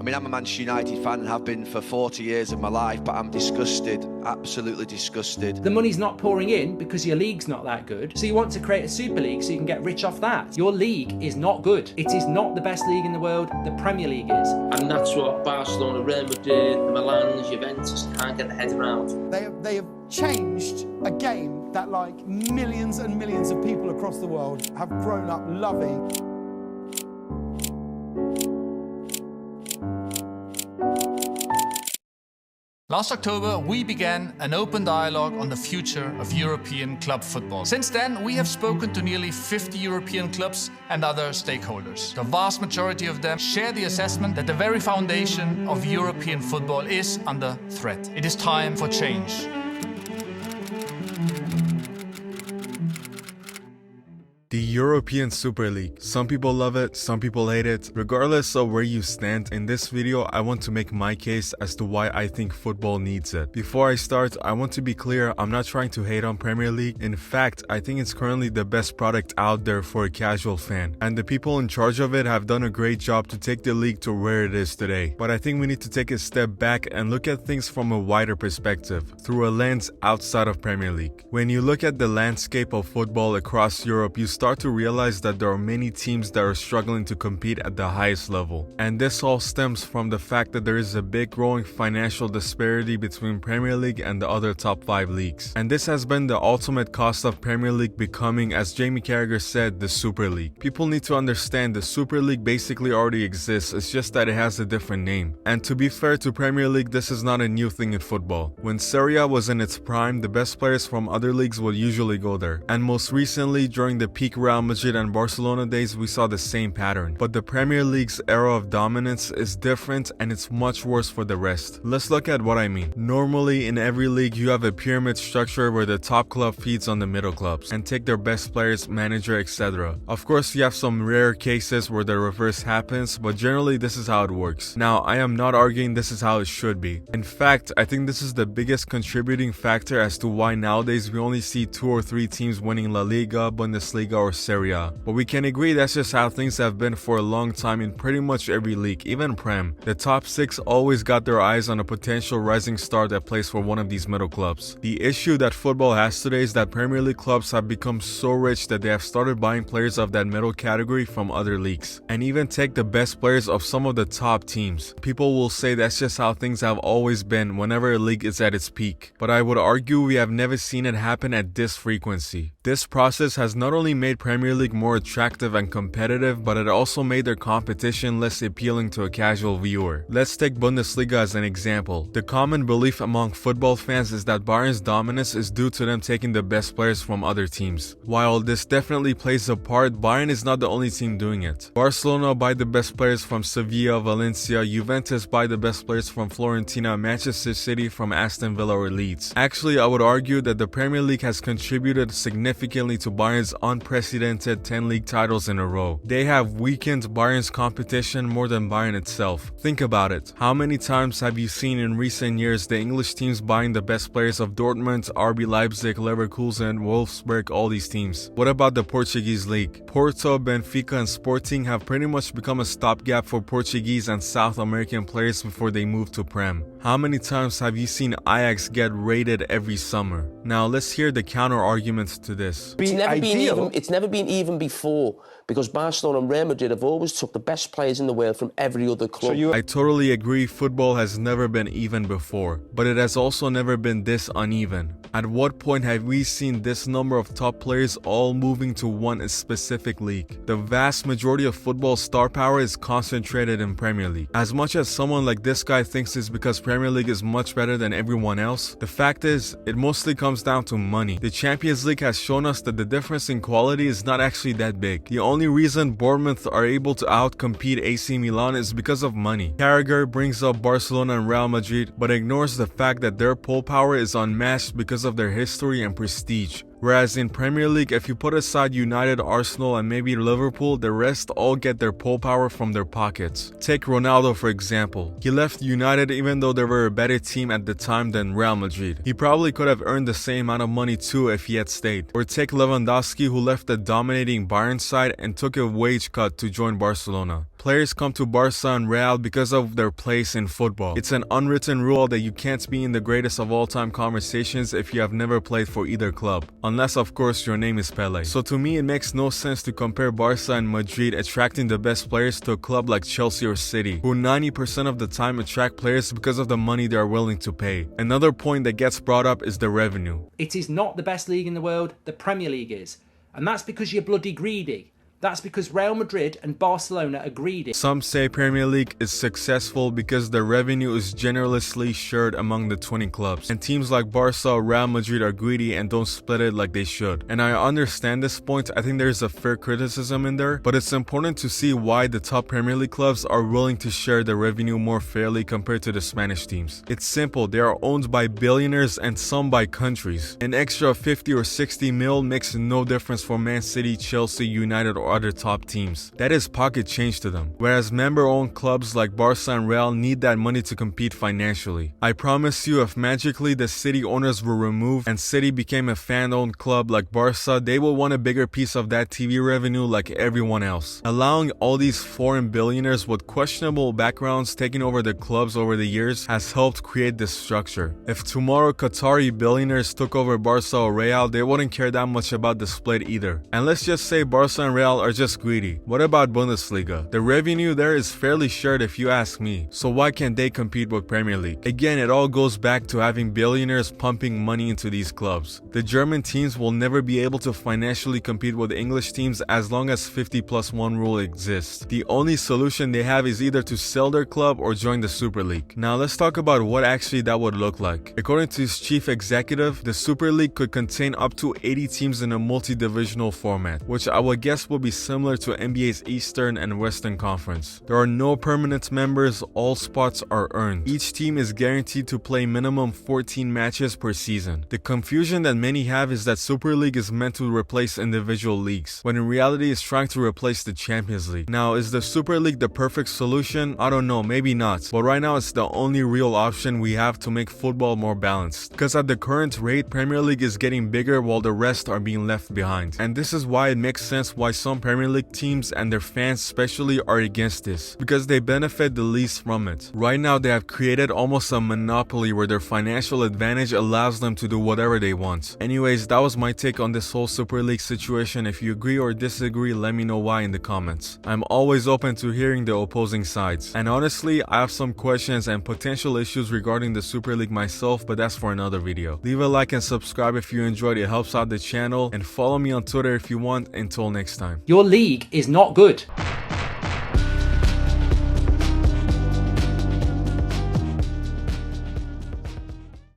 I mean, I'm a Manchester United fan and have been for 40 years of my life, but I'm disgusted, absolutely disgusted. The money's not pouring in because your league's not that good. So you want to create a Super League so you can get rich off that. Your league is not good. It is not the best league in the world. The Premier League is. And that's what Barcelona, Real Madrid, the Milans, Juventus can't get their heads around. They have changed a game that, like, millions and millions of people across the world have grown up loving. Last October, we began an open dialogue on the future of European club football. Since then, we have spoken to nearly 50 European clubs and other stakeholders. The vast majority of them share the assessment that the very foundation of European football is under threat. It is time for change. The European Super League. Some people love it, some people hate it. Regardless of where you stand, in this video I want to make my case as to why I think football needs it. Before I start, I want to be clear, I'm not trying to hate on Premier League. In fact, I think it's currently the best product out there for a casual fan. And the people in charge of it have done a great job to take the league to where it is today. But I think we need to take a step back and look at things from a wider perspective, through a lens outside of Premier League. When you look at the landscape of football across Europe, you start to realize that there are many teams that are struggling to compete at the highest level. And this all stems from the fact that there is a big growing financial disparity between Premier League and the other top 5 leagues. And this has been the ultimate cost of Premier League becoming, as Jamie Carragher said, the Super League. People need to understand the Super League basically already exists, it's just that it has a different name. And to be fair to Premier League, this is not a new thing in football. When Serie A was in its prime, the best players from other leagues would usually go there. And most recently, during the peak Real Madrid and Barcelona days, we saw the same pattern. But the Premier League's era of dominance is different and it's much worse for the rest. Let's look at what I mean. Normally, in every league, you have a pyramid structure where the top club feeds on the middle clubs and take their best players, manager, etc. Of course, you have some rare cases where the reverse happens, but generally this is how it works. Now, I am not arguing this is how it should be. In fact, I think this is the biggest contributing factor as to why nowadays we only see 2 or 3 teams winning Laliaga, Bundesliga, or Serie A. But we can agree that's just how things have been for a long time in pretty much every league, even Prem. The top 6 always got their eyes on a potential rising star that plays for one of these middle clubs. The issue that football has today is that Premier League clubs have become so rich that they have started buying players of that middle category from other leagues, and even take the best players of some of the top teams. People will say that's just how things have always been whenever a league is at its peak, but I would argue we have never seen it happen at this frequency. This process has not only made Premier League more attractive and competitive, but it also made their competition less appealing to a casual viewer. Let's take Bundesliga as an example. The common belief among football fans is that Bayern's dominance is due to them taking the best players from other teams. While this definitely plays a part, Bayern is not the only team doing it. Barcelona buy the best players from Sevilla, Valencia, Juventus buy the best players from Fiorentina, Manchester City from Aston Villa or Leeds. Actually, I would argue that the Premier League has contributed significantly to Bayern's unprecedented 10 league titles in a row. They have weakened Bayern's competition more than Bayern itself. Think about it. How many times have you seen in recent years the English teams buying the best players of Dortmund, RB Leipzig, Leverkusen, Wolfsburg, all these teams? What about the Portuguese league? Porto, Benfica, and Sporting have pretty much become a stopgap for Portuguese and South American players before they move to Prem. How many times have you seen Ajax get raided every summer? Now let's hear the counter arguments to this. It's never been even before, because Barcelona and Real Madrid have always took the best players in the world from every other club. I totally agree, football has never been even before, but it has also never been this uneven. At what point have we seen this number of top players all moving to one specific league? The vast majority of football star power is concentrated in Premier League. As much as someone like this guy thinks it's because Premier League is much better than everyone else, the fact is, it mostly comes down to money. The Champions League has shown us that the difference in quality is not actually that big. The only reason Bournemouth are able to outcompete AC Milan is because of money. Carragher brings up Barcelona and Real Madrid, but ignores the fact that their pull power is unmatched because of their history and prestige. Whereas in Premier League, if you put aside United, Arsenal, and maybe Liverpool, the rest all get their pull power from their pockets. Take Ronaldo for example. He left United even though they were a better team at the time than Real Madrid. He probably could have earned the same amount of money too if he had stayed. Or take Lewandowski, who left the dominating Bayern side and took a wage cut to join Barcelona. Players come to Barca and Real because of their place in football. It's an unwritten rule that you can't be in the greatest of all time conversations if you have never played for either club. Unless of course your name is Pele. So to me it makes no sense to compare Barca and Madrid attracting the best players to a club like Chelsea or City, who 90% of the time attract players because of the money they are willing to pay. Another point that gets brought up is the revenue. It is not the best league in the world, the Premier League is. And that's because you're bloody greedy. That's because Real Madrid and Barcelona are greedy. Some say Premier League is successful because the revenue is generously shared among the 20 clubs. And teams like Barca or Real Madrid are greedy and don't split it like they should. And I understand this point, I think there's a fair criticism in there, but it's important to see why the top Premier League clubs are willing to share the revenue more fairly compared to the Spanish teams. It's simple, they are owned by billionaires and some by countries. An extra 50 or 60 mil makes no difference for Man City, Chelsea, United or other top teams. That is pocket change to them. Whereas member-owned clubs like Barca and Real need that money to compete financially. I promise you, if magically the City owners were removed and City became a fan-owned club like Barca, they will want a bigger piece of that TV revenue like everyone else. Allowing all these foreign billionaires with questionable backgrounds taking over the clubs over the years has helped create this structure. If tomorrow Qatari billionaires took over Barca or Real, they wouldn't care that much about the split either. And let's just say Barca and Real are just greedy. What about Bundesliga? The revenue there is fairly shared if you ask me, so why can't they compete with Premier League? Again, it all goes back to having billionaires pumping money into these clubs. The German teams will never be able to financially compete with English teams as long as 50+1 rule exists. The only solution they have is either to sell their club or join the Super League. Now let's talk about what actually that would look like. According to his chief executive, the Super League could contain up to 80 teams in a multi-divisional format, which I would guess will be similar to NBA's Eastern and Western Conference. There are no permanent members, all spots are earned. Each team is guaranteed to play minimum 14 matches per season. The confusion that many have is that Super League is meant to replace individual leagues, when in reality it's trying to replace the Champions League. Now, is the Super League the perfect solution? I don't know, maybe not. But right now it's the only real option we have to make football more balanced. Because at the current rate, Premier League is getting bigger while the rest are being left behind. And this is why it makes sense why some Premier League teams and their fans especially are against this, because they benefit the least from it. Right now they have created almost a monopoly where their financial advantage allows them to do whatever they want. Anyways, that was my take on this whole Super League situation. If you agree or disagree, let me know why in the comments. I'm always open to hearing the opposing sides. And honestly, I have some questions and potential issues regarding the Super League myself, but that's for another video. Leave a like and subscribe if you enjoyed, it helps out the channel, and follow me on Twitter if you want. Until next time. Your league is not good.